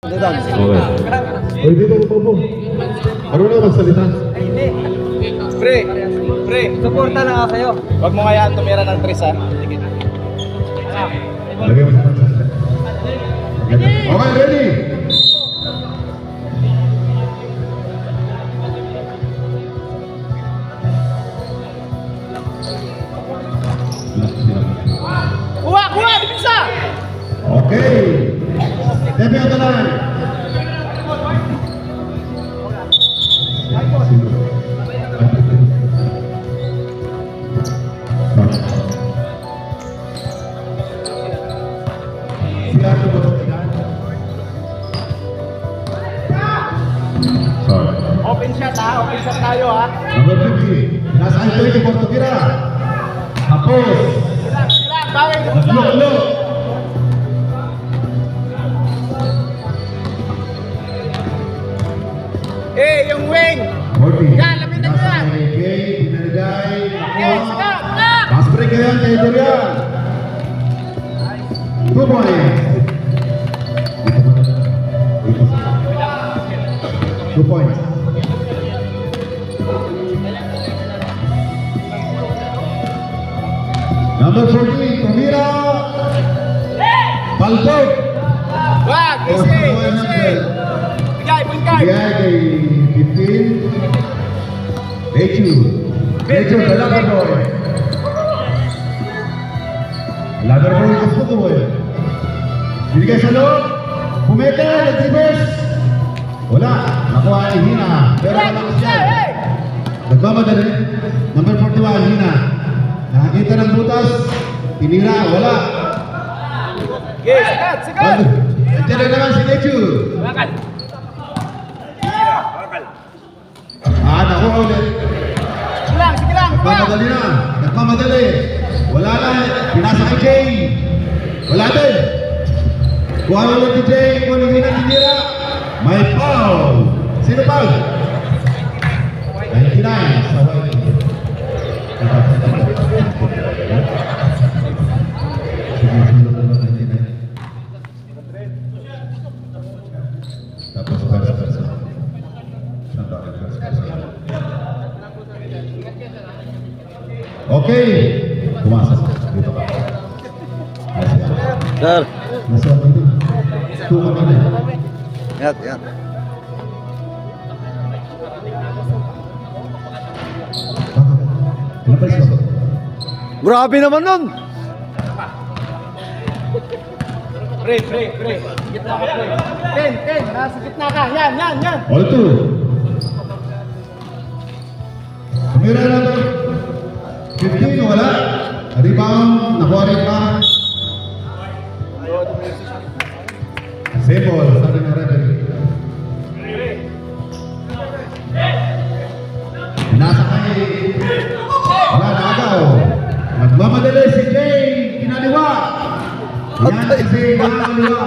Okay. Pwede ka po po. Ano na magsalita? Ay, hindi. Pre, suporta na ako sa'yo. Huwag mo kayaan tumira ng tres, ha? Lagay mo sa pansa. Okay, ready? Kuha! Bisa! Okay. Tepe ang talan. Open shot, ha? Open shot tayo, ha? Number 50. Nasa ito yung Portugira. Tapos. Bawin! Naglo. Yung wing! 40. Yan, lapitan mo yan. Nasa kay Pinarigay. Sige! Pass break yan kay Dorian. 2 points. 2 points. Number 14, Tumira. Balbog. Wag! Easy! Bigay! Bigay kay 15. Bechu, the lover boy. Lover boy gusto ko eh. Binigay sa loob. Pumete, nag-reverse. Wala, nakuha ay hina. Pero malakas yan. Nagmamadali. Number 41, hina. Nakakita ng butas. Tinira, wala. Okay, sigat! Andiyan na naman si Bechu. Nakuha ulit. Sige lang! Nagmamadali na. Nagmamadali. Wala na. Pinasa kay Jay. Wala din. Kuha ulit ni Jay. Kung hindi na tinira. May foul. Sino foul? 99. Sa white. Tapos versa. Okay. Pumasok. Dito ka. Sir. Nasa dito. Tuka ka na. Yan. Ano pa isa? Grabe naman nun. Pre! Gitna ka, pre! Ken! Nasa gitna ka! Yan! All two. Tumira na ito. 15, wala. Rebound, nakuha rin pa. Same ball, sabi ng referee. Nasa kay. Wala, nakagaw. Nagmamadali si Jay, kinaliwa. Yan si kinaliwa.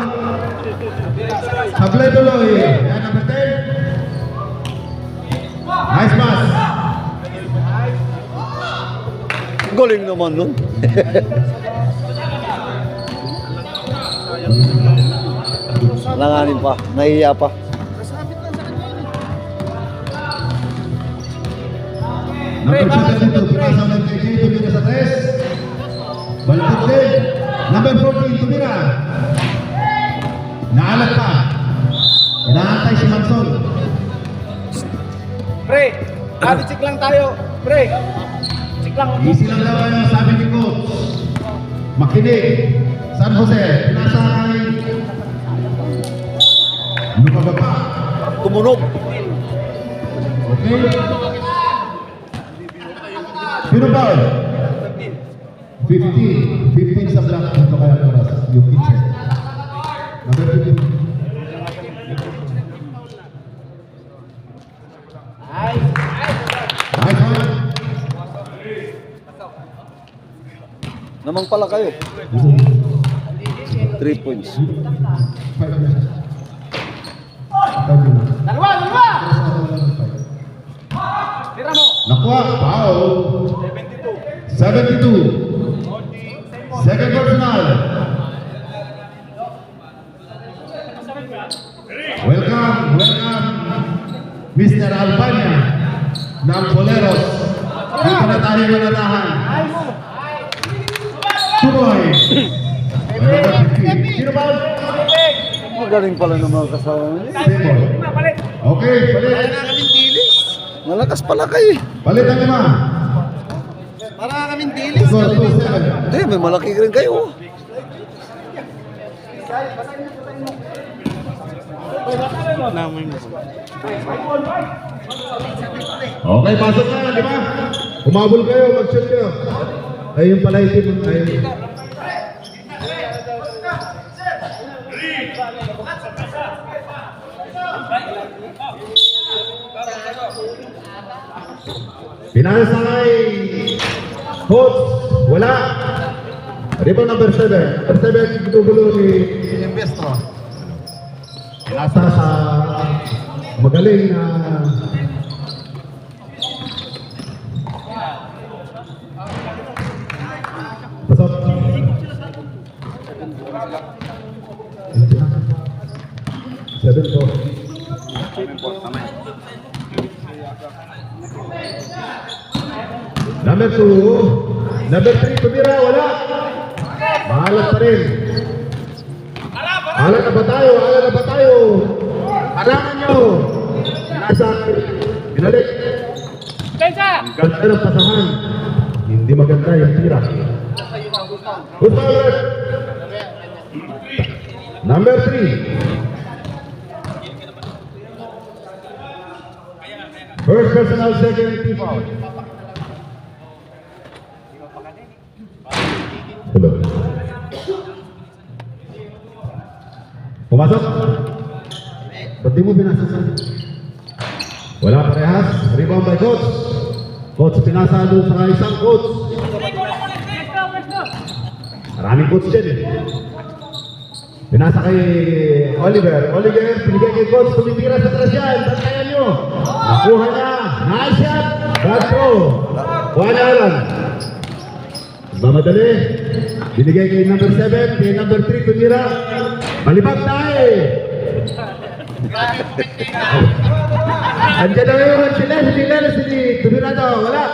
Sablay tuloy. Yan, number 10. Nice pass. Galing naman nun. Langanin pa. Nahiya pa. Number 72, pinasa ng KJ, tumira sa 3. Baliktad din. Number 14, tumira. Naalat pa. Inaantay si Manson. Pre! Check lang tayo! Pre! Check lang! Easy lang daw ang sabi ni Coach. Makinig. San Jose, pinasa kay... Ano pa ba pa? Tumunog. Okay. Sino ba? 15. 15 sa black. Ito kaya oras. Yung kitchen. Number 15. Nice one. Naman pala kayo. 3 points. 5 minutes. Dalawa! Tira mo! Nakuha. Foul. 72. Second personal. Welcome, Mr. Albania ng Boleros. Dito na tayo manatahan. Tuboy. Sino ba? Magaling pala ng mga kasama niya. Sino? Okay, palit. Malakas pala kayo. Palit ang 5. Para kaming dilis. Score 2-7. Hindi, may malaki rin kayo. Okay, pasok na, di ba? Umabol kayo, mag-shoot kayo. Ay, yung pala yung team. Ay. Pinasa kay Coach, wala. Rebound number 7. Number 7, ginugulo ni Investro. Pinasa sa magaling na pasok. Seven po. Number 2. Number 3, tumira, wala. Mahalat pa rin. Alam na ba tayo? Harangan nyo. Nasa binalik. Ang ganda ng pasahan. Hindi maganda yung tira. Good ball. Number 3. First personal, second team foul. Hello. Pumasok. Ba't di mo binasasan? Wala parehas. Rebound by Coach. Coach pinasa doon sa isang Coach. Maraming Coach dyan eh. Pinasa kay Oliver. Oliver, pinigay kay Coach. Tumitira sa taras yan. Bantayan nyo. Nakuha niya. Nice shot. Bad throw. Kuha niya lang. Mamadali. Binigay kay number 7. Kay number 3 tumira. Malibag tayo. Andiyan na ngayon si Leslie. Tumira daw. Wala.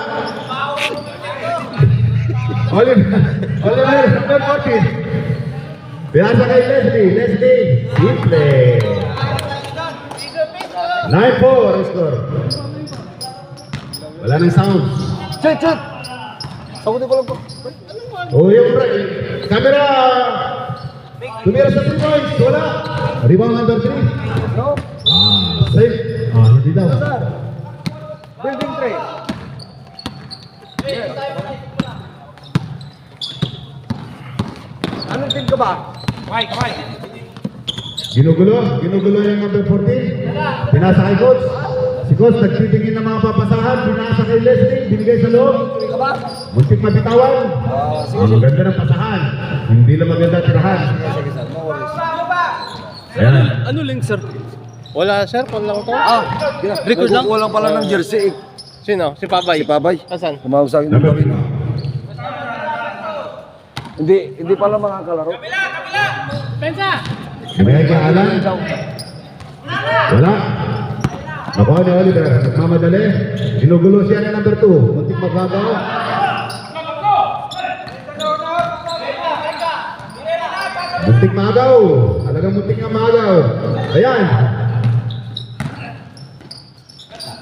Oliver, number 14. Pinasa kay Leslie. Simple. 9-4 score. Wala nang sound. Chet! Sagutin ko lang po. Oh, yung camera. Tumira sa 3 points. Wala. Rebound number 3. No? Safe. Hindi daw. Building 3. Anong team ka ba? Kamay. Ginugulo yung number 14. Pinasa kay Coach. Si Coach nagtitingin ng mga papasahan. Pinasa kay Leslie. Binigay sa loob. Ka ba? Muntik mabitawan. Ang maganda ng pasahan. Hindi lang maganda tirahan. Sige, sir. No worries. Ayan. Ano link, sir? Wala, sir. Kung lang to. Record lang? Kukuha lang pala ng jersey. Sino? Si Pabay. Si Pabay. Asan? Tumawag sa akin ng Number gawin. Hindi pala mga kalaro. Binigay kay Alan. Wala. Nakuha ni Oliver. Nagmamadali. Ginugulo siya ng number 2. Muntik magagaw. Muntik magaw. Talagang muntik nga magaw. Ayan.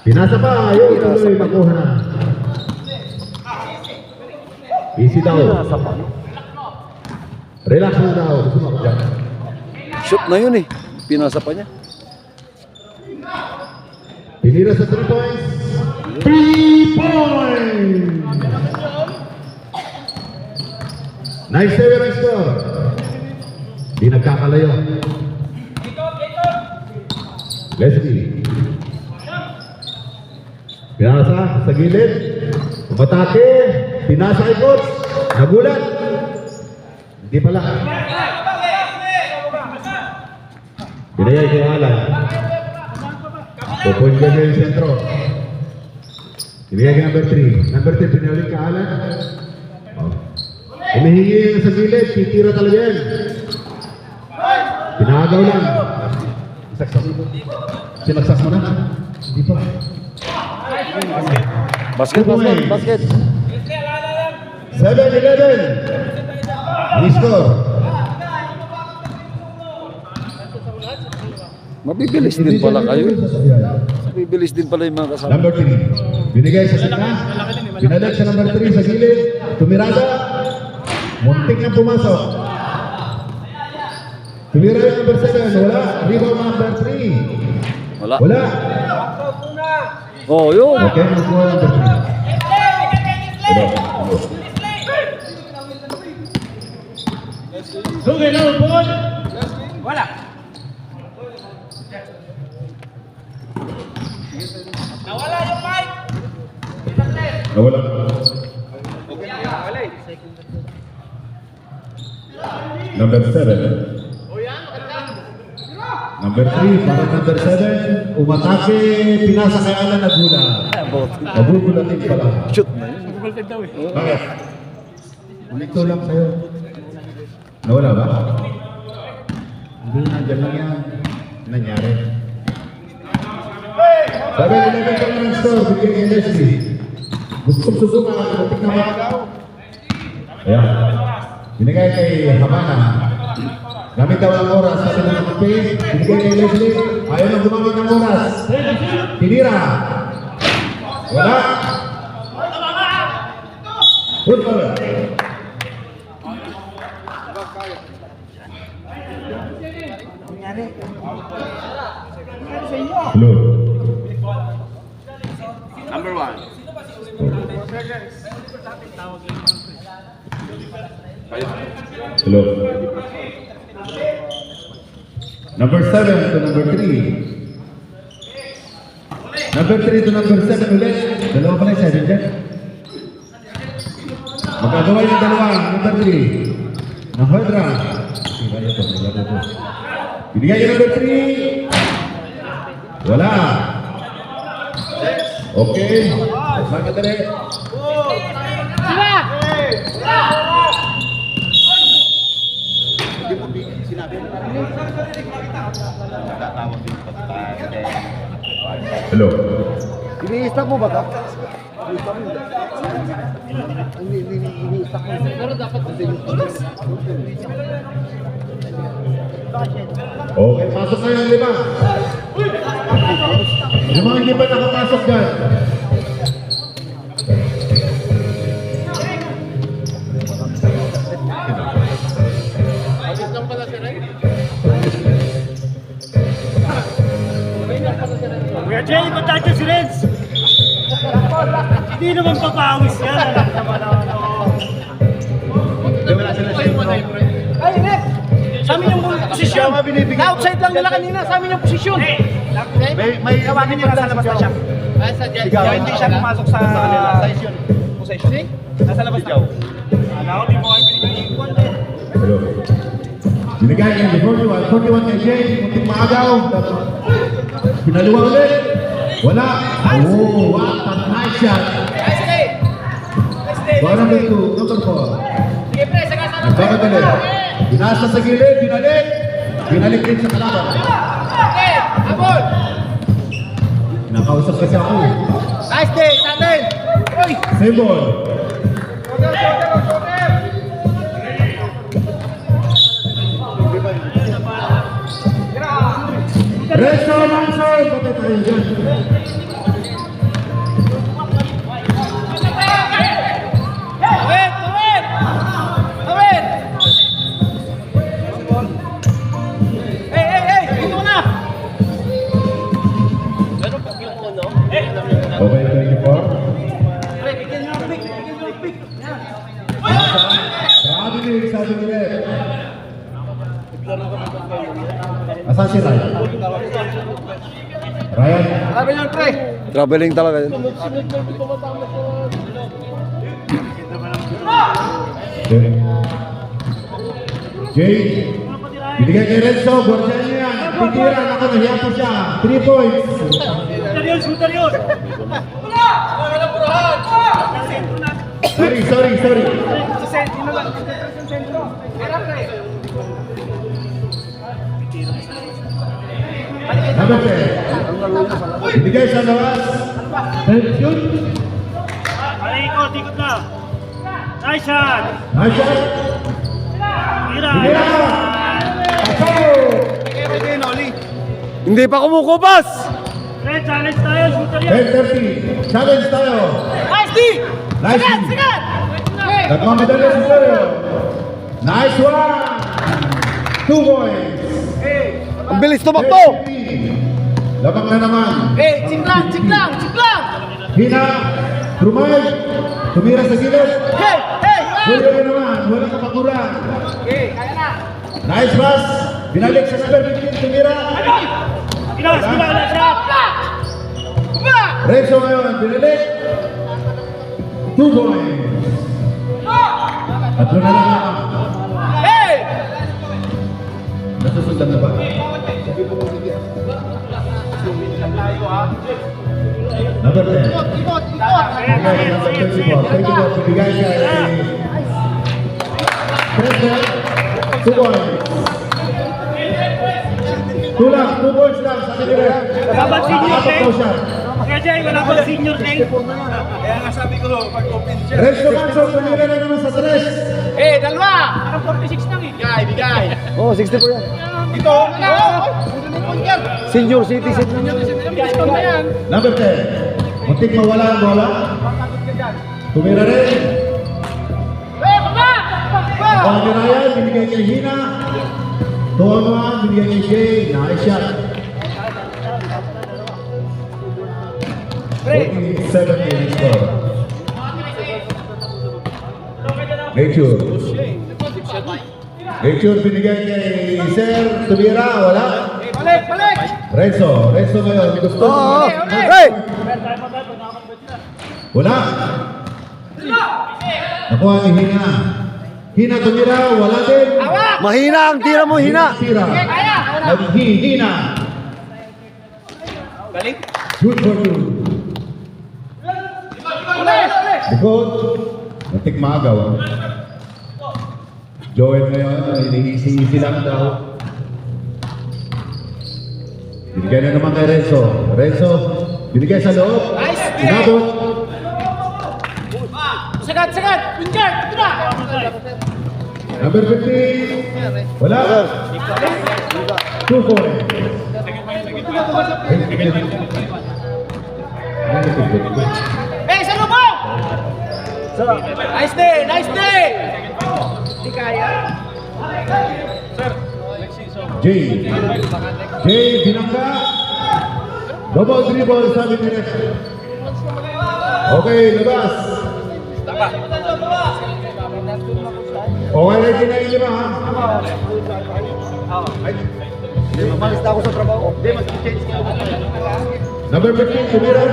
Pinasa pa. Ayun. Tuloy makuha na. Easy daw. Pinasa pa. Relax na daw. Gusto mo ako dyan. Shoot na yun eh. Pinasa pa niya. Pinira sa 3 points. 3 points! Nice save ang score. Di nagkakalayo. Leslie. Pinasa sa gilid. Umatake. Pinasa kay Coach. Nagulat. Hindi pala. Pinayay kay Alan. Pupunta niya yung sentro. Pinayay kay number 3. Number 3, pinayay kay Alan. Humihingi yung sa gilid. Titira talaga yan. Pinagaw lang. Sinaksak mo na? Hindi pa. Basket, basket, basket. 7-11. Ang score. Mabibilis din pala kayo. Mabibilis din pala yung mga kasama. Number 3. Binigay sa sika. Pinalag sa number 3 sa gilid. Tumirada. Muntik na pumasok. Tumira yung number 7. Wala. Rebound number 3. Wala. Wala. Oh, yun. Okay, magkuha number 3. Wala. Sugay na ang ball. Wala. Nawala yung mic. Nawala. Number 7. Number 3, para number 7. Umatake, pinasa kay Alan Nagula. Mabubulatin pala. Shoot na yun. Bakit? Ulito lang sa'yo. Nawala ba? Hindi, nandyan lang yan. Nangyari. 7-11 ka lang ng store, bigyan kay Leslie. Gustong susuka, matik na magaw. Ayan. Binigay kay Habana. Gamit daw ang oras, sabi ng kape. Binigay kay Leslie. Ayaw nang gumamit ng oras. Tinira. Wala. Football. Hello. Number 1. Hello. Number 7 to number 3. Number 3 to number 7 ulit. Dalawa pala yung 7 dyan. Magkagawa yung dalawa. Number 3. Nahodra. Binigay yung number 3. Wala. Okay. Magkadali. Hello. Ini-stop mo ba ito? Okay, pasok na yung 5. Yung mga hindi pa nakapasok dyan. Kuya Jay, ba't tayo si Renz? Hindi naman papawis yan. Ay, Rep! Sa amin yung posisyon. Na-outside lang nila kanina. Sa amin yung posisyon. May kawanin nyo nasa labas na siya. Kaya hindi siya pumasok sa possession. Nasa labas na. Ano, di mo kayo binigay yung iwan. Hello. Binigay kay 41. 41 kay Jay. Munting maagaw. Pinaluwa ulit. Wala. Oh, what a nice shot. Number 2, number 4. Sige, pre, sagasa lang. Nagkakadali. Binasa sa gilid, binalik. Binalik din sa kalaban. Okay, abol. Nakausap kasi ako. Nice day, sa atin. Uy! Symbol. Resto Mansor. Patay tayo dyan. Tawid! Tawid! Tawid! Hey! Ito na! Okay, 24. Pre, bigyan nyo ang pick! Bigyan nyo ang pick! Yan! Sabi nila. Asan si Ryan? Ryan? Sabi nyo, pre! Traveling talaga yun. Jay. Binigay kay Renzo. Guardian niya yan. Titira. Ako, nahiya po siya. 3 points. Shooter yun! Wala! Wala na purahan! Sorry. Sa sentro na lang. Sa sentro. Era, pre! Number 10. Binigay sa labas. Shoot. Ikot na. Nice shot. Nice shot. Tira. Tira. Hindi pa kumukupas! Red, challenge tayo. Shooter yan. 10-30. Challenge tayo. Nice D! Nice Sigat! D. Sigat! Nagmamadali si Sergio. Nice one. 2 points. Ang bilis tumakbo! 10-15. Labang na naman. Eh, chiklang! Chiklang! Chiklang! Hina. Rumay. Tumira sa gilid. Hey! Hey! Wala na naman. Walang kapakuran. Okay, kaya na! Nice pass. Binalik sa number 15. Tumira. Gilas, gilas, shot. Kuba! Renzo ngayon. Binalik. 2 points. Tatlo na lang naman. Hey! Nasusundan na ba? Number 10. Ikot! Ikot! Ikot! Bigay number 34. Thank you po. Bigay kay President. 2 points. 2 lang. 2 points lang. Sa kanila. Dapat senior Nakakapag day. daw siya. Kaya Jay, wala pa senior day. Kaya nga sabi ko, pag-open siya. Renzo Manson. Tumira na naman sa 3. Eh, dalawa! Parang 46 lang eh. Bigay! Bigay! Oh, 64 yan. Dito! Senior citizen. Number 10. Muntik mawala ang bola. Tumira rin. Eh, baba! Baba! Ball ni Ryan. Binigay kay Hina. Tuwan binigay kay Jay. Nice shot. 47 score. Nature. Nature binigay kay Sir Tumira. Wala. Balik! Balik! Renzo. Renzo ngayon. Gusto. Oh, hey! Wala. Nakuha ni Hina. Hina Tumira. Wala din. Hawak! Mahina ang tira mo, hina. Tira. Kaya! Hina. Balik! Good for you. Ulit! Ulit! Likod. Natik maagaw. Joel ngayon, easy lang daw. Binigay na naman kay Renzo. Renzo, binigay sa loob. Nice. Sinabot. Sagat! Sagat! Winger! Ito na! Number 15. Wala. 2 points. Eh, sa lubong! Nice day! Nice day! Hindi kaya? Jay. Jay, binangga. Double dribble, sabi ni Red. Okay, labas. Okay, ready na yung lima, ha? Malis na ako sa trabaho. Number 15, Tumira.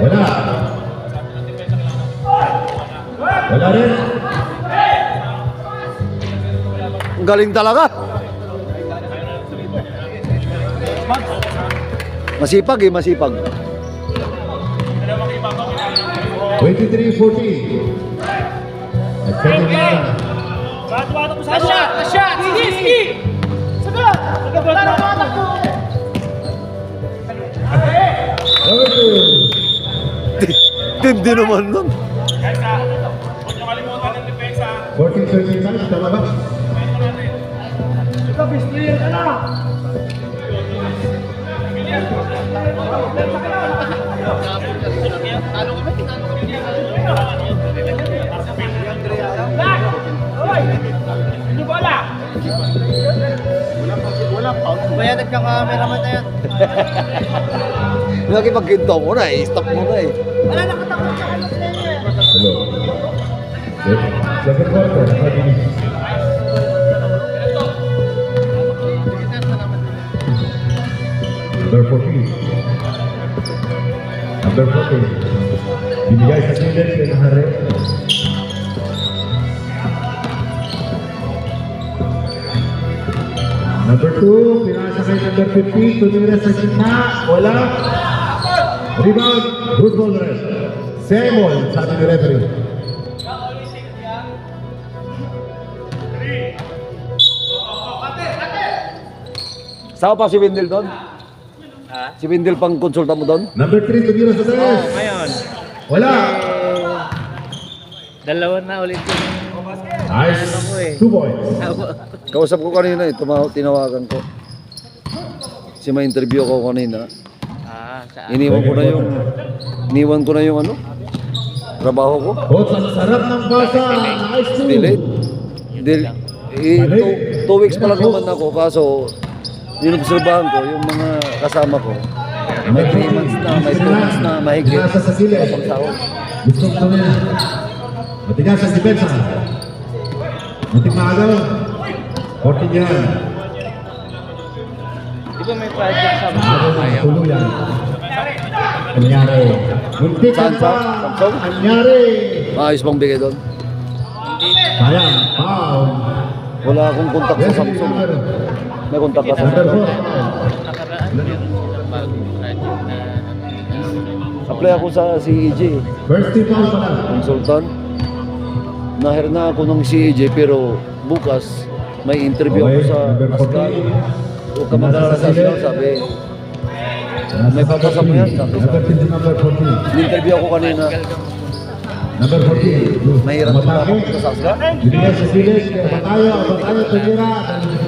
Wala. Wala rin. Ang galing talaga. Masipag eh, masipag. 23-40. Extended na. Bata-bata ko sa Tasha! Tasha! Sige! Sige! Sagat! Wala na mga ko! Number 2. Tindi naman nun. Guys, huwag niyo kalimutan ng depensa. 14-39, tama ba? Ito, best player ka na. Hindi bola. Kaya nagka-cameraman na yan. Lagi pag-ginto mo na eh, stop mo na eh. Wala nakatakot sa ano sila eh. Hello. Second quarter, 5 minutes. Number 14. Number 14. Binigay sa Silen, pinahari. Number 2, pinasa kay number 15, tumira sa gitna, wala. Rebound, Bruce Goldrake. Semol, sabi ni referee. Saka pa si Wendell doon? Si Wendell pang konsulta mo doon? Number 3, tumira sa tres. Ngayon, Wala. dalawa na ulit yung Nice. 2 points. Kausap ko kanina tinawagan ko. Si may interview ko kanina. saan? Iniwan ko na yung ano? Trabaho ko. Coach, ang sarap ng basa. Nice 2. Delayed. 2 weeks pa lang naman ako kaso inobserbahan ko yung mga kasama ko. May 3 months na, may 2 months na mahigit. Nasa sa gilid. Pagsahod. Gusto ko na. Matigas ang depensa. Matik na agaw. 14 yan. Di ba may project sa mga Agaw na, tuluyan. Anyari. Muntikan Saan pa. pa? Samsung? Anyari. Maayos bang bigay doon? Sayang. Foul. Wala akong kontak sa Samsung. May kontak ka sa Number Samsung. 4. nakaraan meron silang bagong project na Apply ako sa CEJ. First team foul pa lang. Consultant. Nahir na ako ng CEJ pero bukas may interview ako sa Ascal. Huwag ka mag-alala sa Ascal, sabi. May papasa mo yan, sabi sa Number 15, number 14. in-interview ako kanina. Number 14. Mahirap na Matake. ako sa Ascal. Binigay sa silid. Batayo, tumira.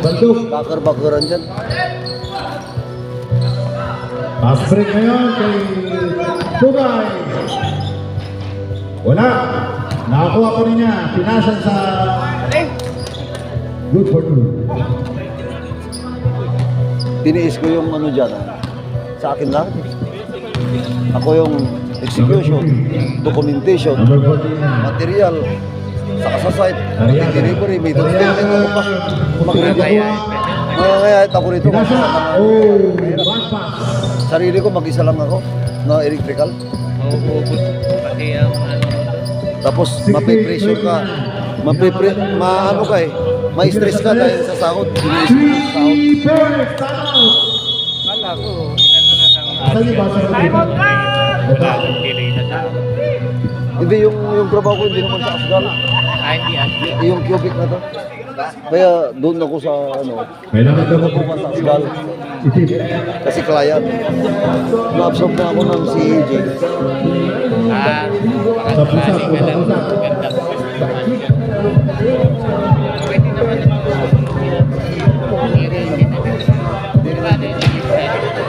Baldok. Bakar-bakaran dyan. Pass break ngayon kay Tugay. Wala. Nakakuha pa rin niya. Pinasan sa good for two. Tiniis ko yung ano dyan. Sa akin lang. Ako yung execution, documentation, Number 14. material, saka sa site, delivery, may doon statement ako pa. Mag-ready ako. Ngayayat ako rito. Pinasa. Oh, bad pass. Sarili ko, mag-isa lang ako na electrical. mauubos pati ang ano. Tapos mape-pressure ka. Maano ka eh. May stress ka dahil sa sahod. Iniisip mo sa sahod. 3 points. Time out. Kala ko, inano na ng Saan yung basa sa wala nang delay na sa Hindi yung trabaho ko, hindi naman sa Asgal. hindi. Yung cubic na to. Kaya doon ako sa ano, Kailangan daw doon ako sa Asgal. itim. Kasi client. Na-absorb na ako ng CEJ. Sa pusa, Makasali ka lang. pusa. Ganda. Pwede naman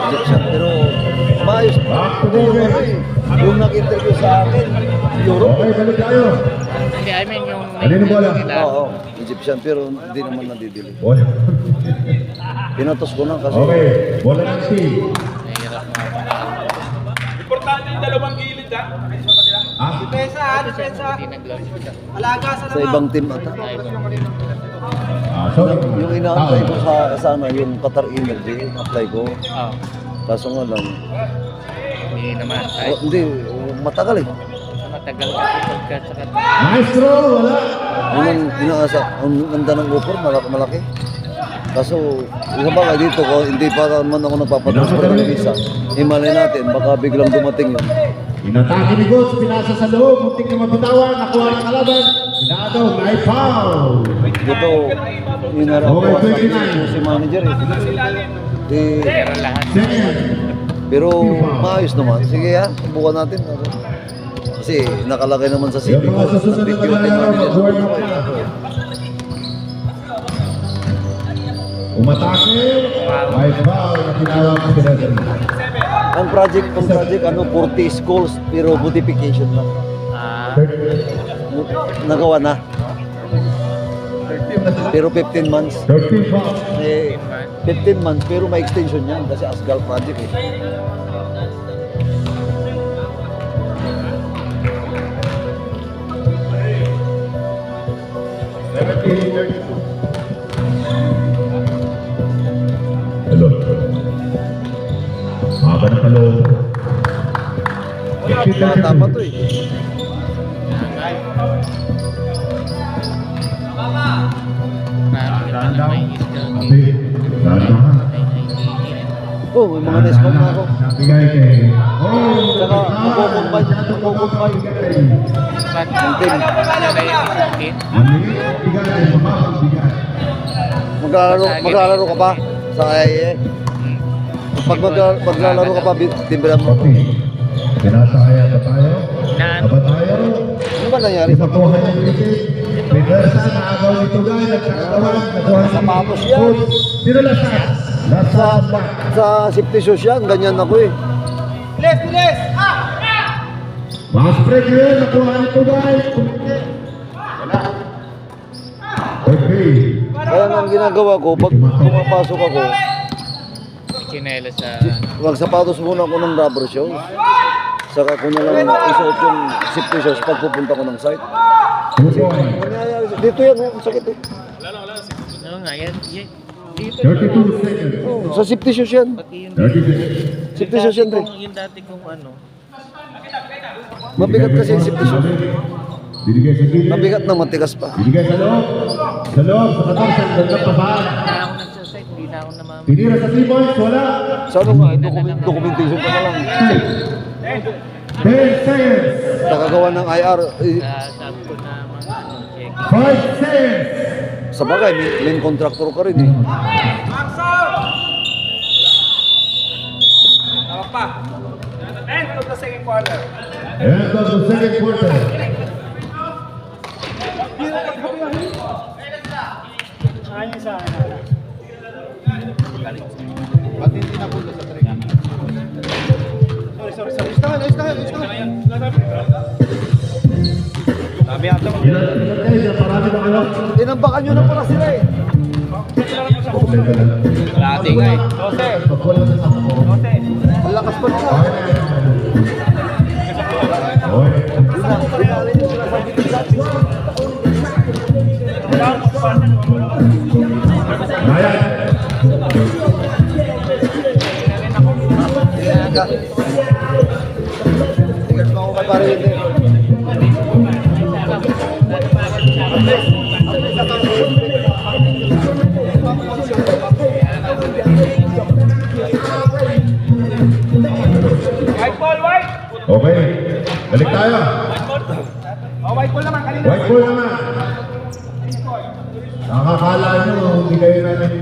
Egyptian. Pero maayos. Back to goal game. Yung nag-interview sa akin, Europe. Okay, balik tayo. Hindi, I mean yung Kanino bola? Oo, Egyptian. Pero hindi naman nadidili. Bola. Pinatos ko na kasi Okay, bola ng team. Nahirap na. Importante yung dalawang gilid, ha? Ah, Hindi nag-launch ka. sa ibang team ata. sorry. Yung ina-apply ko sa sana, yung Qatar Energy, apply ko. Oh, Kaso nga lang, hindi naman. Ay, hindi, matagal eh. matagal kasi pagka sa Maestro, wala. Yun ang inaasa, ang ganda ng offer, malaki. Kaso, isa ba dito ko, hindi pa naman ako napapatransfer ng visa. Himalay natin, baka biglang dumating yun. Inatake ni Goats, pinasa sa loob, muntik na mabitawan, nakuha ng kalaban. Inadaw, may foul. Dito, inarap ko Okay, sa 29. si manager eh. Eh, pero lahat. Second. pero maayos naman. Sige yan, subukan natin. Kasi nakalagay naman sa CV Yung ko, mga susunod na nag-video naman team na manager. mag-board na pala. Umatake, may foul na tinawag ng Pinagin. Ang project, ano, 40 schools, pero beautification lang. Nagawa na. Pero 15 months. 13 foul. Eh, 15 months, pero may extension yan kasi Asgal project eh. Hello. Haba na talo. Bata pa to eh. Oh, may mga discount na ako. Nabigay kay... Saka, makukumpay. Ang team. Maliit, bigay, mababang bigay. Maglalaro ka pa sa IAA? Pag maglalaro ka pa, timbre mo. Okay. Pinasaya ba tayo? Na- Aba tayo? Ano ba nangyari? Ipakuha niya yung ticket. Pinasa, naagaw nito guy, nagkakatawan, nakuha niya. Sapatos yan. Sino lasa? Lasa ba? Sa safety shoes yan, ganyan ako eh. Mga spread yun, nakuha nito guy. Wala. Okay. Kaya nga ang ginagawa ko, pag pumapasok ako, Chinela sa... magsapatos muna ako ng rubber shoes. Saka ko na lang isuot yung safety shoes pag pupunta ko ng site. 2 points. Nangyayari, dito yan, ang sakit eh. Ano nga, yan. Dito. 32 seconds. Oh, sa safety shoes yan. Pati yung... 30 seconds. Safety shoes yan, pre. Yung dati kong ano. Mabigat kasi yung safety shoes. Binigay sa gilid. Mabigat na matigas pa. Binigay sa loob. Sa loob, sa 14, ganda pa ba? Hindi na ako nagsasite, hindi na ako namamit. Tinira sa 3 points, wala. Sa ano nga, documentation ka na lang. 10 seconds. Nakagawa ng IR. Sabi ko na mga ano, check. 5 seconds. Sa bagay, main contractor ka rin eh. End of the second quarter. End of the second quarter. Ilan kayo dyan? Marami ba kayo? Tinambakan nyo na pala sila eh. Kalahati nga eh. Pagkulang sa 10. Ang lakas pa nila. Okay. Bayan. Tingnan mo ako kay pare yun eh. White ball, white. Okay. Balik tayo. Oh, white ball naman. Kanina. White ball naman. Nakakala nyo, hindi kayo namin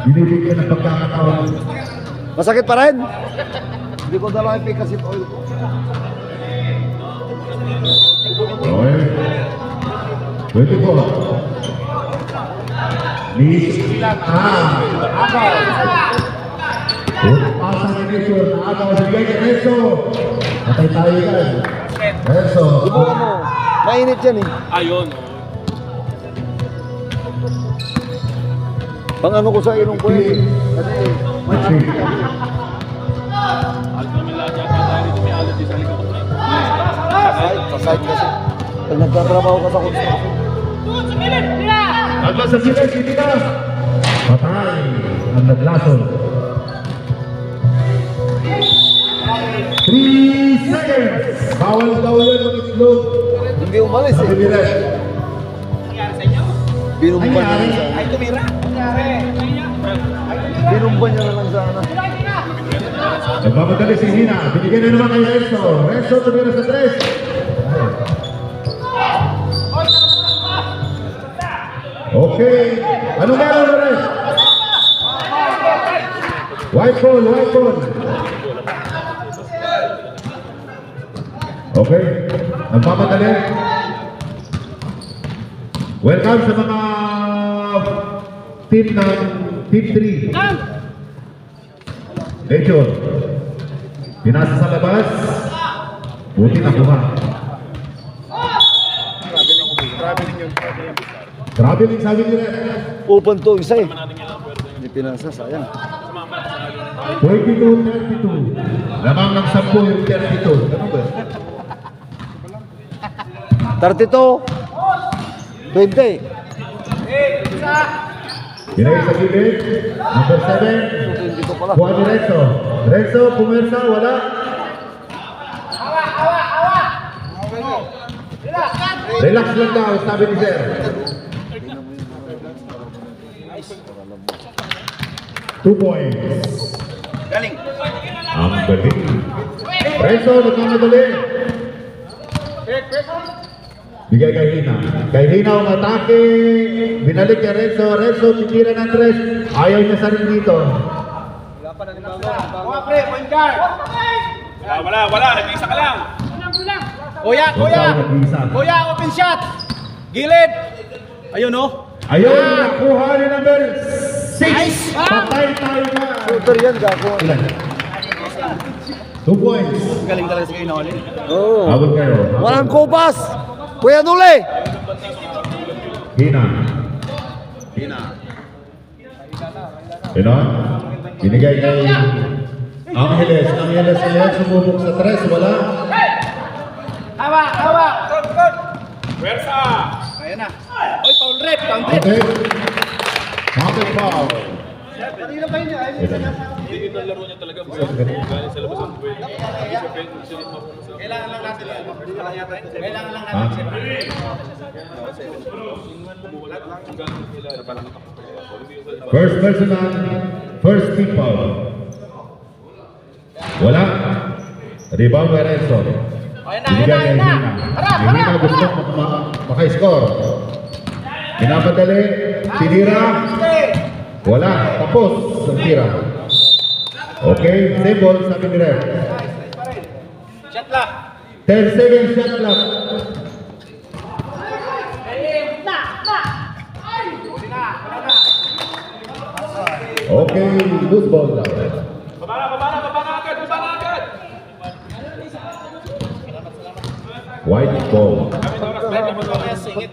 binibigyan ng pagkakataon. Masakit pa rin. Hindi ko dala yung picasit oil ko. Okay. 24. Agaw. Pasa ni Victor na agaw. Bigay kay Renzo. Patay tayo yan. Renzo. Ibuka mo. Mainit yan eh. Ayun. Pang ano ko sa ilong ko eh. Kasi Matching. sa site kasi. Pag nagtatrabaho ka sa construction. Agad sa silas, hindi na. Patay ang naglason. 3 seconds. Bawal daw yan mag-itlog. Hindi umalis Sabi eh. ni Red. Binumban niya lang sa Ay, tumira. Binumban niya lang sa ano. Nagmamadali si Hina. Binigyan na naman kay Renzo. Renzo tumira sa 3. Okay. Ano meron na rin? White ball, white ball. Okay. Nagmamadali. Welcome sa mga team ng Team 3. Legion. Pinasa sa labas. Buti na kuha. Traveling sabi nila. Open to isa eh. Hindi pinasa, sayang. 22-32. Lamang ng 10 yung 32. Ano ba? 32. 20. Pinay sa gilid. Number 7. 22 pala. Kuha ni Renzo. Renzo, pumersa, wala. Relax lang daw, sabi ni Sir. 2 points. Galing. Ang galing. Renzo, nagmamadali. Bigay kay Hina. Kay Hina ang atake. Binalik kay Renzo. Renzo, titira ng 3. Ayaw niya sa rin dito. Kuha pre, point guard. Wala. Nag-isa ka lang. Kuya. Kuya, open shot. Gilid. Ayun oh. Ayun, nakuha ni number 6. Patay tayo na. Shooter yan, Gako. Ilan? 2 points. Galing talaga si Kaino ulit. Oo. Abot kayo. Walang kubas. Kuya Nule. Hina. Ganon. Binigay kay Angeles. Angeles ngayon sumubok sa 3. Wala. Hawa. Pwersa. Ayan na. Oy, foul rep. Counted. Okay. Counter foul. Kanina pa yun. Ayun yung sinasabi. Kailangan lang natin yan. Kailangan lang Ha? natin yan. First personal, first team foul. Wala. Rebound by Renzo. Ayan na. Binigay kay Hina. Hina gusto maka-score. Pinapadali. Tinira. Wala. Tapos ang tira. Okay. Same ball sabi ni Ref. Shot lang. 10 seconds shot clock. Okay. Loose ball daw. Babala agad. White ball. Singit.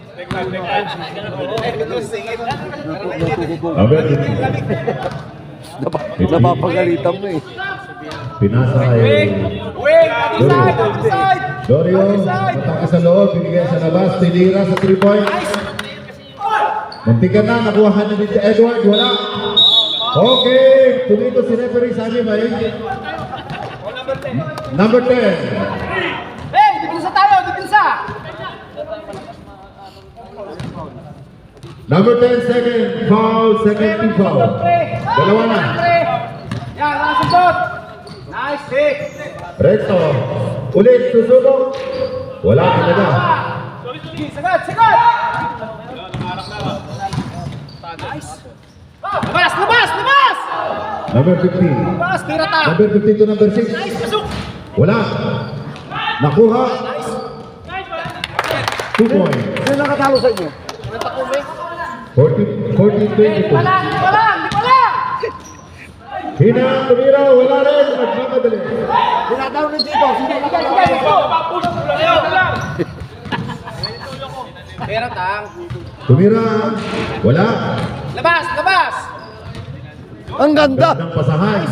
Number 15. Napapagalitan mo eh. Pinasa kay Wait, other side. Dorio. Matake sa loob. Binigay sa labas. Tinira sa 3 points. Muntikan na. Nakuha na din si Edward. Wala. Okay. Tumito si referee. Sabi ba eh? Number 10. Hey, dipinsa tayo, dipinsa. Number 10, second foul, second team foul. Dalawa na. Yan, nakasundot. Nice hit. Recto. Ulit, susubok. Wala talaga. Sagad. Nice. Labas. Number 15. Labas, tira ta. Number 15 to number 6. Nice, pasok. Wala. Nakuha. 2 points. Sino nakatalo sa inyo? 14-22. Wala. Hina, tumira. Wala rin. Nagmamadali. Tinatalo rin dito. Sino nakatalo? Tira tang. Tumira. Wala. Labas. Ang ganda. Gandang pasahan.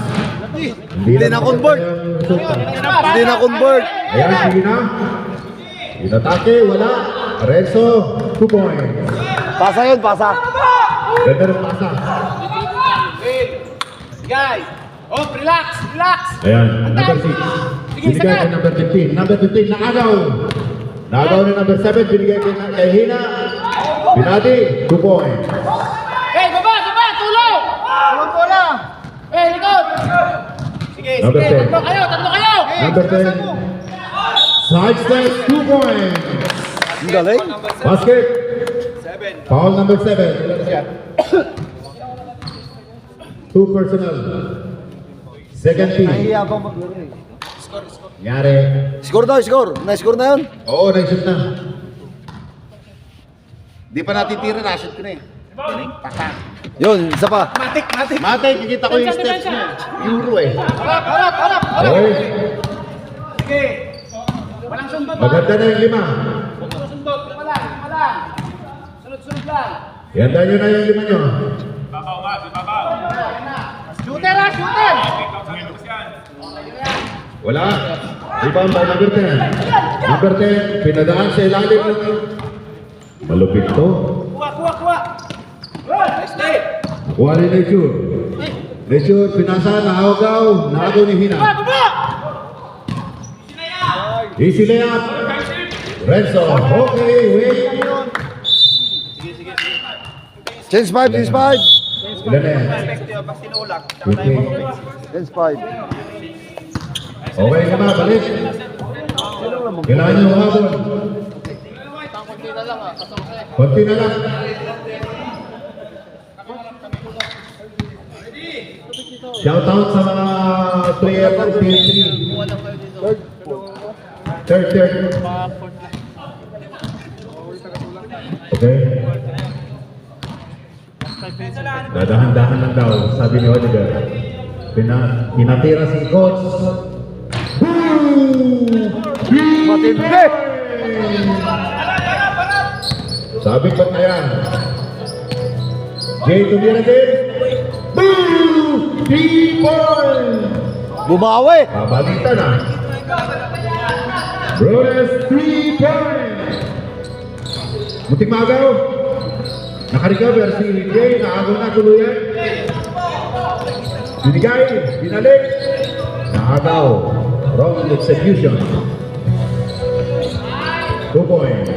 Hindi na convert. Hindi na convert. Ayan, sige na. Inatake, wala. Renzo, 2 points. Pasa yun, pasa. Ganda ng pasa. Guys. Oh, relax. Ayan, number 6. Binigay kay number 15. Number 15, naagaw. Naagaw ni number 7, binigay kay Hina. Binati, 2 points. Hey, baba, tulong. Tulong. Hey, likod. Sige, Number 10. tatlo kayo. Number 10, side step, 2 points. Ang galing. Basket. Foul number 7. 2 personal. Second team. Nahiya pa maglaro eh. Yari. Score daw, score. Na-score na yun. Oo, nag-shoot na. Di pa natitira, na-shoot ko na eh. Yun, isa pa. Matik. Matay, kikita ko yung steps niya. Euro eh. Harap. Okay. Sige. Walang sundot. Maganda na yung 5. Sundot. Lima lang. Sunod lang. Ihanda nyo na yung 5 nyo. Shooter. Wala. Rebound by number 10. Number 10, pinadaan sa ilalim ng... Malupit to. Kuha. Nice day. Kuha ni Nature. Nature, pinasa, naagaw ni Hina. Baba. Easy layup. Renzo. Okay, wait. Change 5. Ilan na yan? Okay. Change 5. Okay ka na, balik. Kailangan nyo humabol. Konti na lang. Shout out sa mga player ng P3. Third. Okay. Dadahan-dahan lang daw, sabi ni Oliver. Pinatira si Coach. Matindi! Sabi ko na yan. Jay, tumira din. Boom! 3 points! Bumawi! Babalitan na. Brothers, 3 points! Muntik magaw. Nakarecover si Jay, naagaw na tuluyan. Binigay, binalik. Naagaw. Wrong execution. 2 points.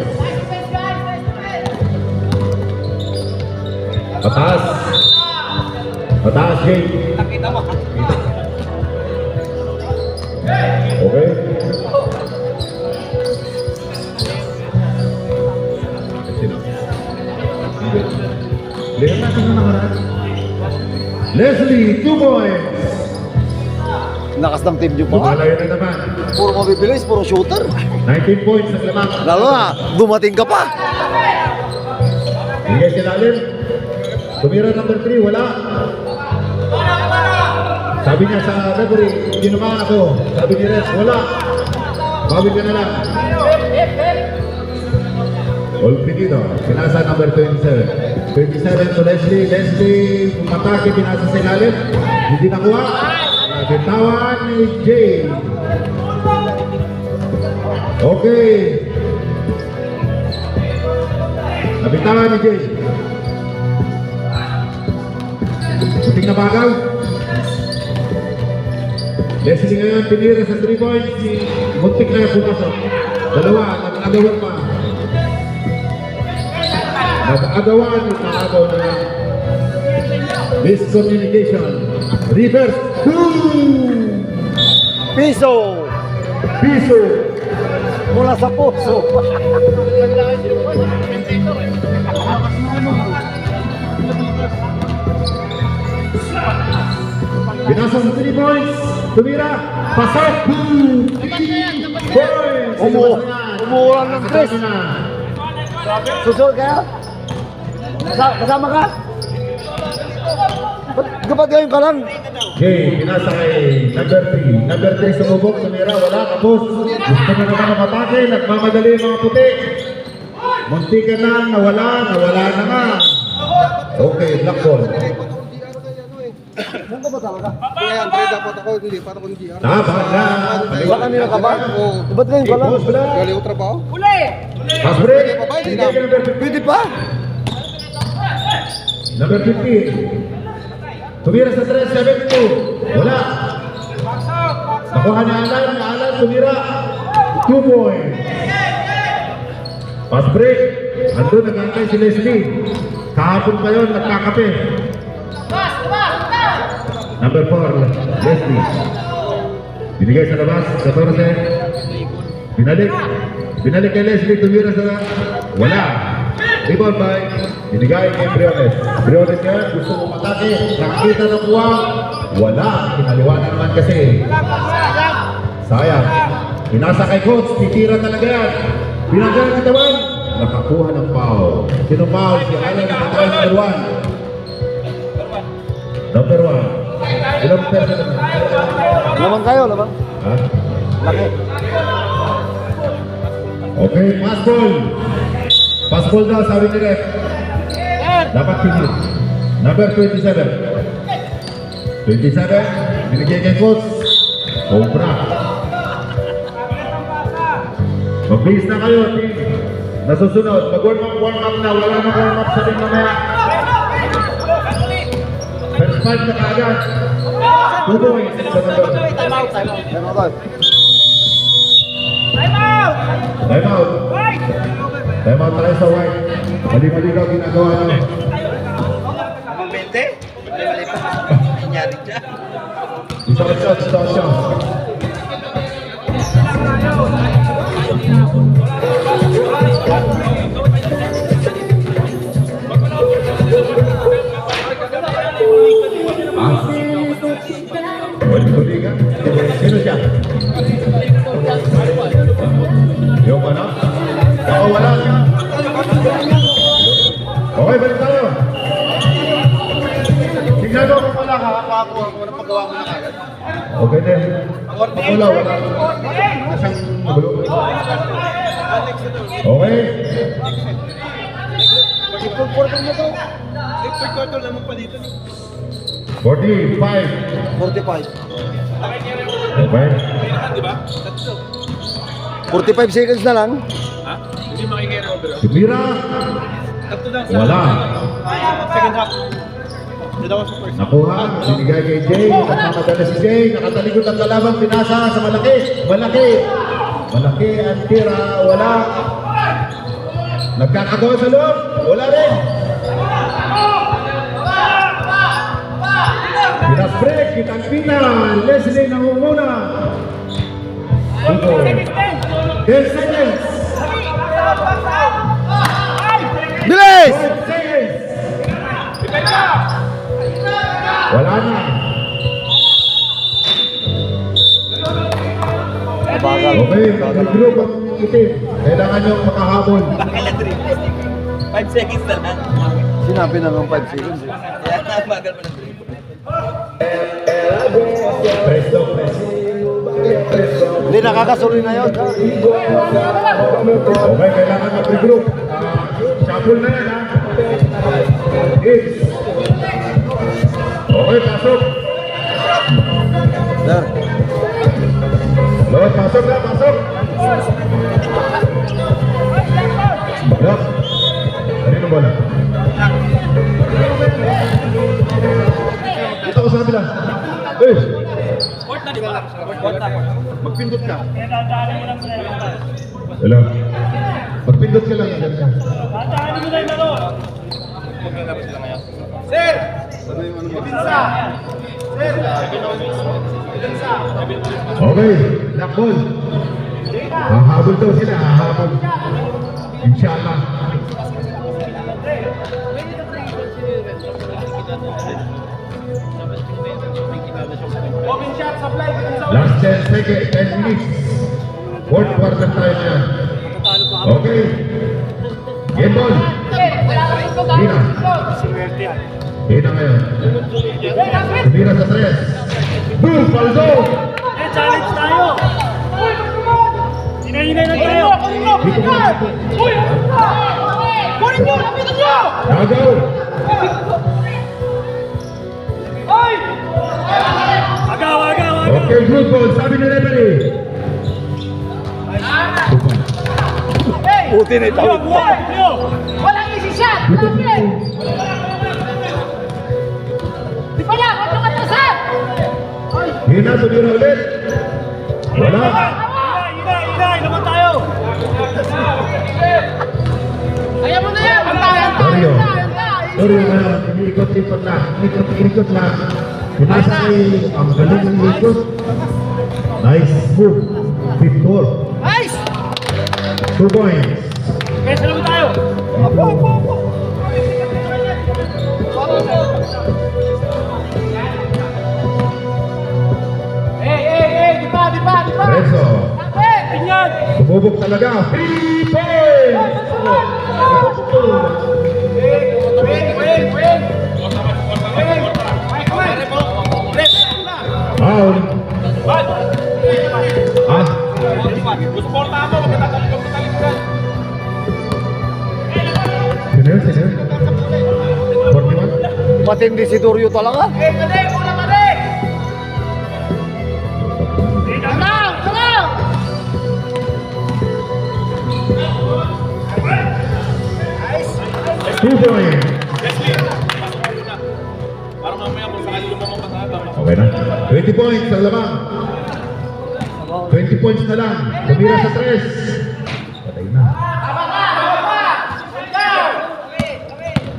Pataas. Pataas, Jay. Okay. Lihat natin ang nakaraan. Leslie, 2 points. Lakas ng team niyo pa. Lumalayo na naman. Puro mabibilis, puro shooter. 19 points ang lamang. Lalo na, dumating ka pa. Bigay si Lalim. Tumira number 3, wala. Sabi niya sa referee, hindi naman ako. Sabi ni Res, wala. Bawin ka na lang. All finito. Pinasa number 27. 27 to Leslie. Leslie, pumatake, pinasa si Lalim. Hindi nakuha. Bitawan ni Jay. Okay. Nabitawan ni Jay. Puting na bagaw. Leslie ngayon pinira sa 3 points. Muntik na yung pumasok. Dalawa, nag-agawan pa. Nag-agawan yung nakagaw na miscommunication. Reverse. Piso! Piso. Mula sa puso. Binasa sa 3 points. Tumira. Pasok. Points. Umuulan ng Chris. Susunod kaya? Kasama ka? Ba't ngayon ka lang? Jay, pinasa kay number 3. Number 3 sumubok. Tumira. Wala. Tapos. Gusto na naman ang atake. Nagmamadali yung mga puti. Munti ka na. Nawala na nga. Okay, black ball. Saan ka ba talaga? Kaya Andre, dapat ako nilipat ako ng GR. Tama na. Sa kanila ka ba? Ba't ngayon ka lang? Galing ko trabaho. Pass break. Binigay kay number 15. Pwede pa? Number 15. Tumira sa 3, 72. Wala. Nakuha ni Alan, tumira. 2 points. Pass break. Andun, nag-antay si Leslie. Kahapon pa yun, nagkakape. Number 4, Leslie. Binigay sa labas, 14. Binalik kay Leslie, tumira sa... Wala. Rebound by. Binigay kay Briones. Briones ngayon, gusto mo matake. Nakikita ng buwang. Wala. Pinaliwanag naman kasi. Sayang. Pinasa kay coach. Titira talaga yan. Pinagyan ng katawan. Nakakuha ng foul. Sino foul? Si Alan nakatry number 1. Number 1. Ilang person naman? Lamang kayo, lamang. Ha? Laki. Okay, pass ball. Pass ball daw, sabi ni Ref. Dapat tingin. Number 27. 27, binigay kay coach. Cobra. Mabilis na kayo, team. Nasusunod, mag-warm up na. Wala na warm up sa team mamaya. First 5 na kaagad. 2 points sa number. Time out. Time out. Time out tayo sa white. Mali-mali daw ginagawa nyo. Amang 20? Mali pa. Nangyari dyan. Isang shot. Tuligan. Sino siya? Yung ano? Oo, wala siya. Okay, balik tayo. Tingnan mo kung wala ka, ako ng paggawa mo na kagad. Okay din. Pag wala. Nasang magulo. Okay. Pagkakal naman pa dito. 45. 45. Okay. Di ba? 45 seconds na lang. Ha? Hindi makikireo. Tumira. Tatlo lang Wala. second half. Dalawa sa first. Nakuha. Binigay kay Jay. Nagmamadala si Jay. Nakatalikod ang kalaban. Pinasa sa malaki. Malaki. Malaki ang tira. Wala. Nagkakagawa sa loob. Wala rin. Pinasbreak. Kitang-kita. Leslie nangunguna. 10 seconds. Bilis! 5 seconds. Wala na. Bagal. Okay, mag-group ang itim. Kailangan nyo makahabol. 5 seconds na lang. Sinabi na ng 5 seconds. Kaya namagal pa ng dribble. Presto, presto. Hindi, nakakasuri na yun. Okay, kailangan mag-group. Shuffle na yan, ha? Hits. Okay, pasok. Sir. Lord, pasok na, pasok. Lock. Kanino bola? Dito ko sa kabila. Eh! Sport na di ba? Sport na. Magpindot ka. Hello. Magpindot ka lang. Sir! Okay, black ball. Hahabol daw sila, hahabol. Inshallah. Last 10 seconds, 10 minutes. Fourth quarter tayo na yan. Okay. Game ball. Hina. Hina ngayon. Tumira sa 3. Boom! Paldo! Challenge tayo! Hinay-hinay na tayo! Nagaw! Agaw! Okay, good ball. Sabi ni referee. Puti na ito. Walang easy shot! Lapit! Di pa lang! Huwag nyo katasan! Hina, tumira ulit. Wala. Hinay naman tayo! Ayaw mo na yan! Antayan! Mario. Mario na, iniikot-ikot lang. Iniikot-ikot lang. Pinasa kay ang galing ng ikot. Nice move. 5-4. Nice! 2 points. Kesa naman tayo! Di pa! Renzo. Lapit! Tingnan! Bubog talaga. 3 points. Foul. Ah, Suporta mo! Magkatalikod sa talikuran! sino? 41? Matindi si Dorio talaga. Tanaw! Tanaw! 2 points. Para mamaya kung sakali lumamang patata. Okay na. 20 points sa lamang. 20 points na lang. Tumira sa 3. Patay na.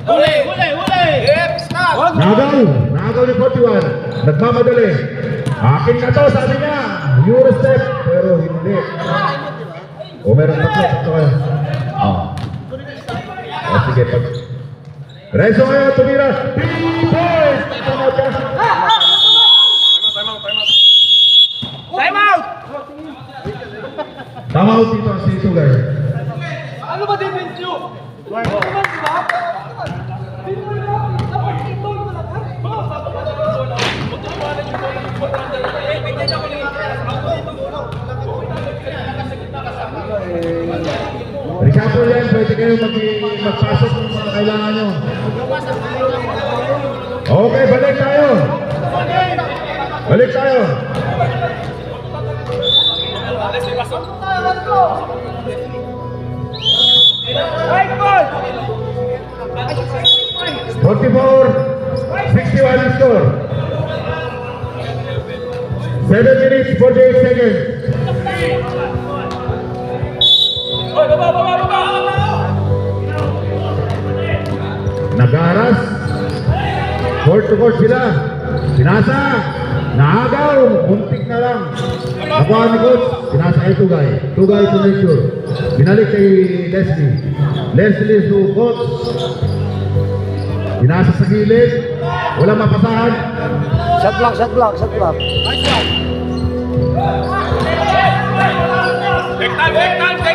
Huli! Nagaw ni 41. Nagmamadali. Akin na to, sabi niya. Eurostep. Pero hindi. O meron tatlo kayo. O sige. Renzo ngayon, tumira. 3 points. Time out. Tama out dito si Tugay. Ano ba defense nyo? Ano ba, di ba? Dapat ito mo lang, ha? Reshuffle yan, pwede kayo magpasok ng mga kailangan nyo. Okay, balik tayo. Balik tayo. Right ball! 44-61 ang score. 7 minutes, 48 seconds. Nagaras. Court to court sila. Sinasa. Naagaw. Muntik na lang. Nakuha ni coach. Sinasa kay Tugay. Tugay to nature. Binalik kay Leslie. Leslie to coach. Sinasa sa gilid. Walang mapasahan. Shot block, shot block, shot block. Take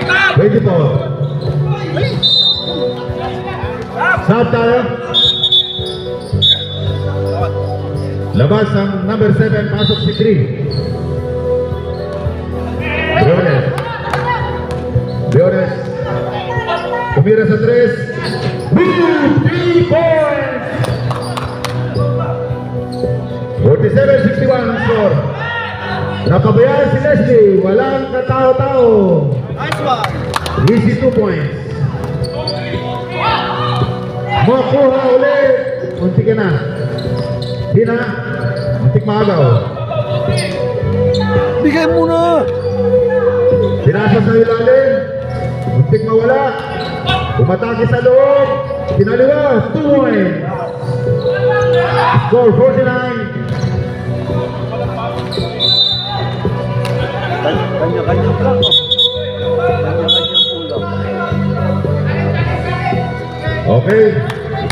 time! 24. Stop tayo. Labas ang number 7, pasok si Cree. Briones. Tumira sa 3. Boom! 3 points! 47-61 ang score. Napabayaan si Leslie. Walang katao-tao. Nice one. Easy 2 points. Makuha ulit. Munti ka na. Di na. Muntik maagaw. Bigay mo na! Sinasa sa ilalim. Muntik mawala. Umatake sa loob. Pinaliwa. 2 points. Score 49. Kanya-kanyang lang. Kanya-kanyang ulam. Okay.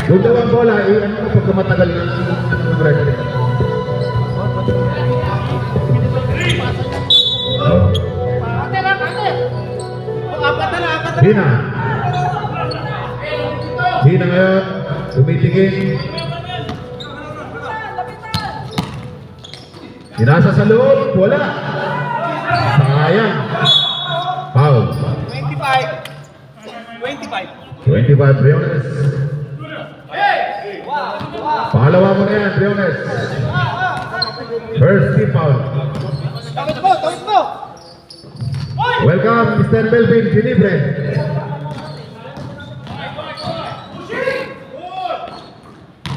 Yung dalawang bola, ano mo pagka matagal ng referee? Ate lang, ate! Apat na. Hina. Hina ngayon. Tumitingin. Sinasa sa loob. Wala. Sayang. Foul. 25 Briones. Pangalawa mo na yan, Briones. First team foul. Tawid mo! Welcome, Mr. Melvin Gilibre.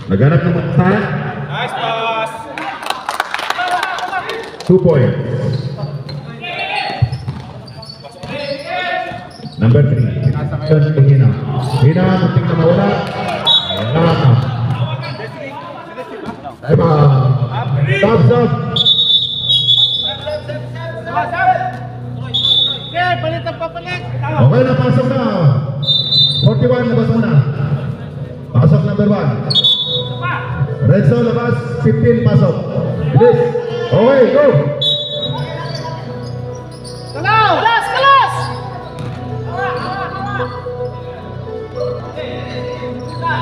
Naghanap ng mata. Nice pass! 2 points. Number 3. Sinasa ngayon, Hina. Hina, muntik na mawala. Wala na. Diba? Stop. Okay, palit ang papalit! Okay na, pasok na. 41, labas mo na. Pasok number 1. Red zone, labas. 15, pasok. Bilis. Okay, go. Kalaw! Kalas!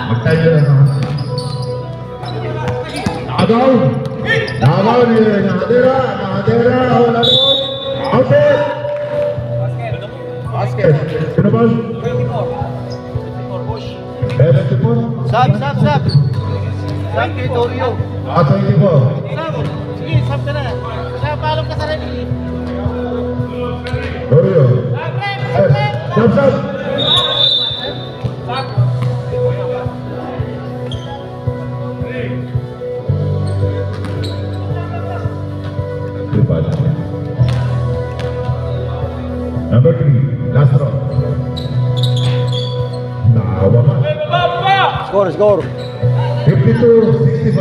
Mag-time na lang. Nakagaw. Nakadera. Wala doon. Out it. Basket. Sino ba? 74. Sab. Sab kay Torio. 24. Sige, sab ka na. Kaya paalam ka sa rin. Dorio. Stop. Number 3, last row. Nakawa pa. Score. 52-65.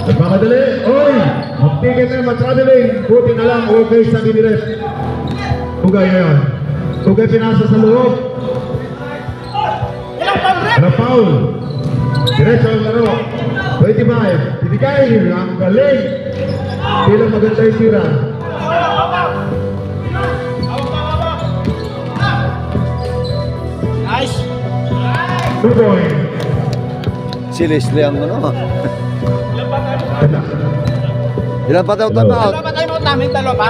Nagmamadali. Oy! Magtigil na mag-traveling. Buti na lang. Okay, sabi ni Ref. Tugay ngayon. Tugay pinasa sa loob. Ano foul? Diretso ang laro. 20 25. Binigay. Ang galing. Bilang maganda yung tira. Nice. 2 point. Si Leslie ang ano. Ganda. Ilan pa tayo time out? Dalawa pa tayo mo namin, dalawa pa.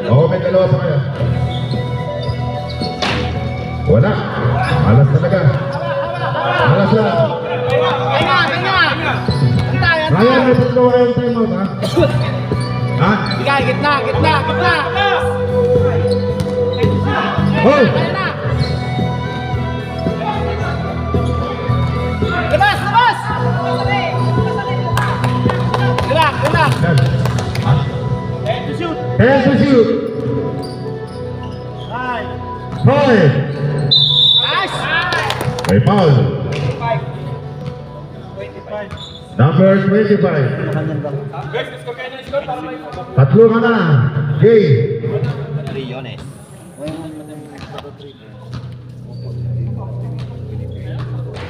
Oo, may dalawa pa kaya. Wala. Alas talaga. Alas na. Kanya. Antay. Ryan, may tatlo kayong time out, ha? Ha? Bigay, gitna. Hoy! Kaya na. Labas! Gerak. Hands to shoot. Hoy! Nice. May foul. Number 25. Tatlo ka na. Jay.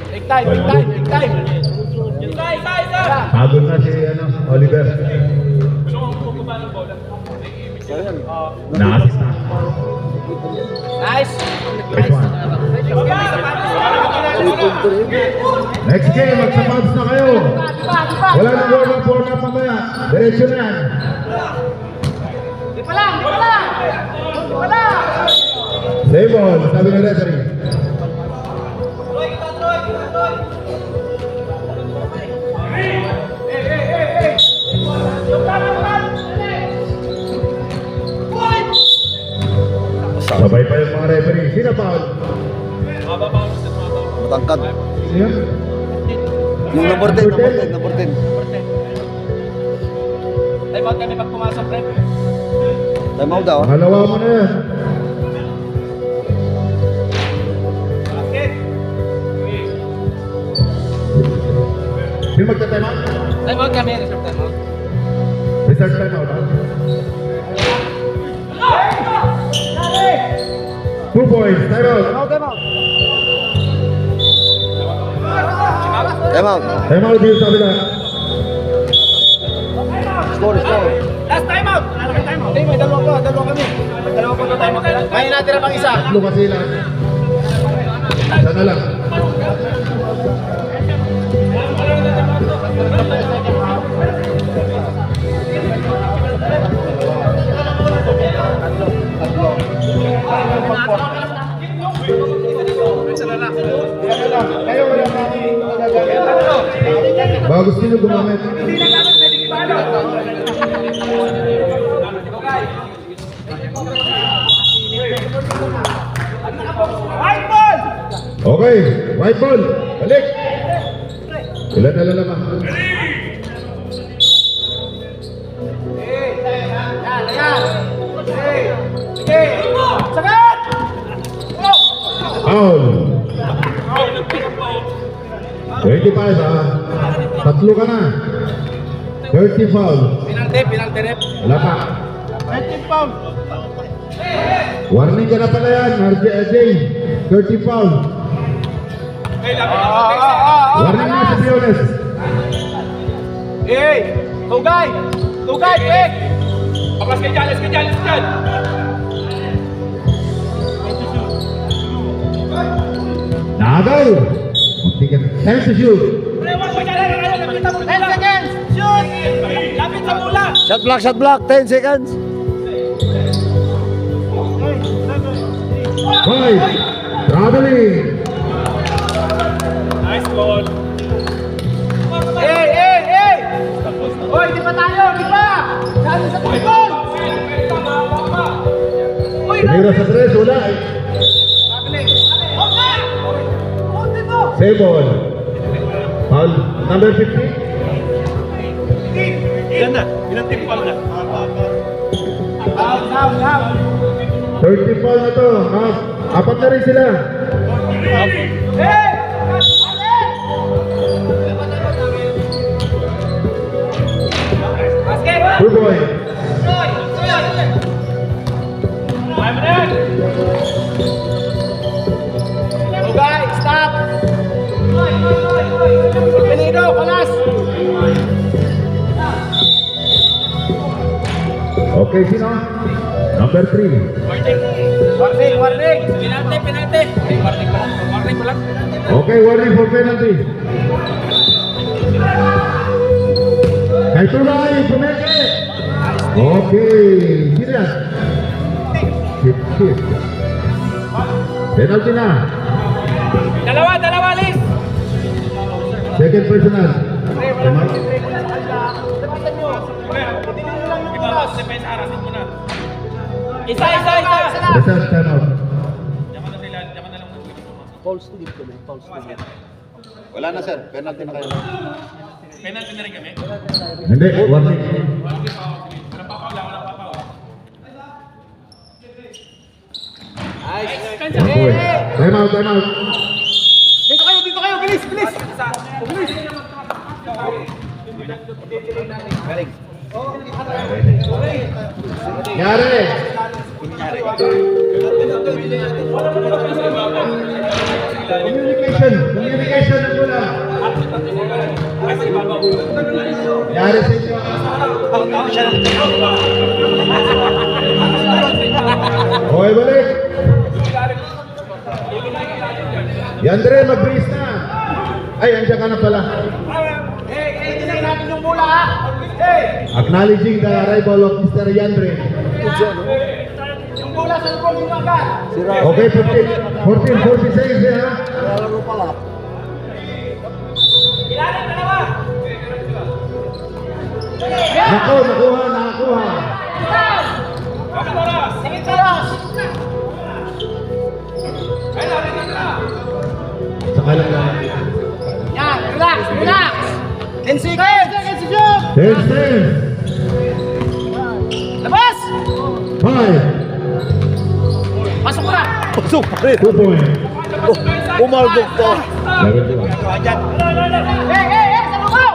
Take time. Habol na si Oliver. Naasis na. Nice. Next one. Next game, magsapatos na kayo. Wala nang warm up mamaya. Diretso na yan. Di pa lang. Play ball, sabi ng referee. Sabay pa yung mga referee. Sino foul? Matangkad. Sino? Yung number 10. Time out kami pag pumasok, pre. Time out daw. Pangalawa mo na yan. Sino magta-time out? Time out kami, reserve time out. Research time out. 2 points, time out. Time out. Time out dito sa kabila. Score. Last time out. Hindi, may dalawa kami. Dalawa pa time out. May natira pang isa. Tatlo kasi lang. Isa na lang. Baka gusto nyo gumamit. Okay, white ball. Balik. Ilan na lang. Sagat! Foul. 25 ha. Tatlo ka na. 30 foul. Penalty rep. Wala pa. 19 pound. Warning ka na pala yan, RJ. 30 foul. Warning na sa Piones. Hey! Tugay, quick! Apas kay Jan. Nagaw. Munti ka. Time to shoot. 10 seconds! Shoot! Lapit sa mula! Shot block. 10 seconds. 5. Traveling. Nice ball. Hey! Hoy, di pa tayo! Saan sa tukol? Hoy, Tumira sa 3, wala eh. Save ball. Foul number 50. Ilan na? Ilang team foul na? 30 foul na to. Apat na rin sila. Good boy. Tugay, stop! Okay, sino? Number 3. Warning, warning. Penalty, penalty. Warning pa lang. Warning pa lang. Okay, warning for penalty. Kay Tulay, pumeke. Okay, sino yan? Hit. Penalty na. Dalawa, dalawa, Liz. Second personal. Ibawas, defense, arasin mo na. Isa, isa, isa. Basta time out. Diyaman na sila, diyaman na lang. False to give kami, false to give. Wala na sir, penalty na kayo. Penalty na rin kami. Hindi, warning. Walang papaw lang, walang papaw. Okay. Time out, time out. Dito kayo, bilis, bilis. Bilis. Yari. Communication na muna. Yari sa inyo. Okay, balik. Yandre, mag-breeze na. Ay, andiyan ka na pala. Acknowledging the arrival of Mr. Yandre. Yung bola sa lubong yung agad. Sira. Okay, 46 ha. Lalaro pala. Ilalim, dalawa. Nakakuha. Sige, Toros. Saka lang. Yan, relax, relax. 10 seconds. 10 seconds. Labas. 5. Pasok mo na. Pasok pa rin. 2 points. Umaldog pa. Level 2. Sa lugaw.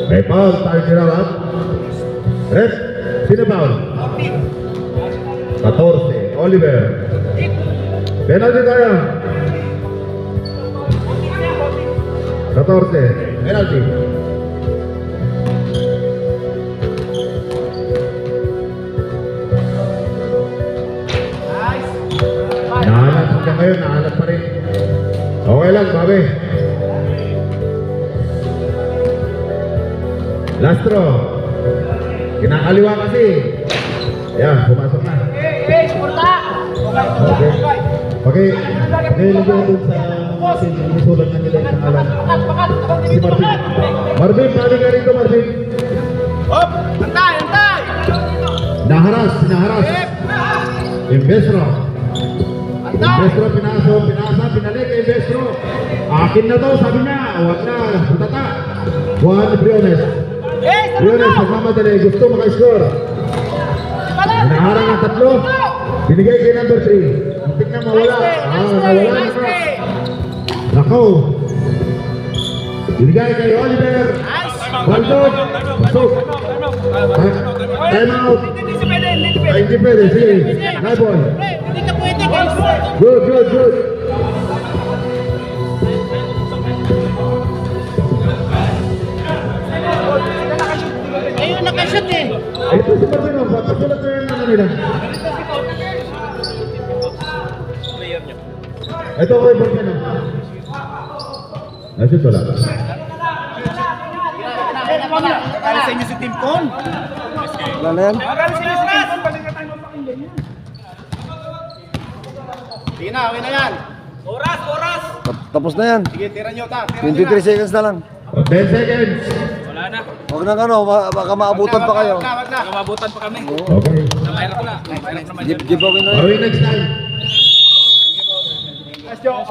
May foul, tayo kinawag. Red, sino foul? 14, Oliver. Penalty tayo. 14, penalty. Nahanap hanggang ngayon, nahanap pa rin. Okay lang, babe. Lastro. Kinakaliwa kasi. Yan, pumasok na. Suporta. Okay. Lagyan dun sa sinusulat na nila yung pangalan. Si Marvin. Marvin, bali ka rito, Marvin. Hop, antay, antay. Naharas. Investro. Investro, pinasa, pinalik kay Investro. Akin na to, sabi niya. Huwag na, putata. Juan Briones. Briones, nagmamadali. Gusto maka-score. Naharang ang 3. Binigay kay number 3. Muntik na mawala. Nawala na. Nakaw. Binigay kay Oliver. Baldog. Pasok. Time out. Hindi pwede. Sige. Naibon. Hindi ka pwede, guys. Good. Ayun, nakashoot eh. Ito si Marvin. Patulat na yung ano nila. Ito kay Marvin. Nashoot wala. Kala sa inyo si Tim Con. Wala na yan. Kala sa inyo si Tim Con. Balik na tayo magpakinggan yan. Sige na, okay na yan. Oras! Tapos na yan. Sige, tira nyo ta. 23 seconds na lang. 10 seconds. Wala na. Huwag na ano, baka maabutan pa kayo. Wag na. Namabutan pa kami. Okay. Mahirap na. Mahirap naman. Giveaway na yan. Are we next time? Let's go.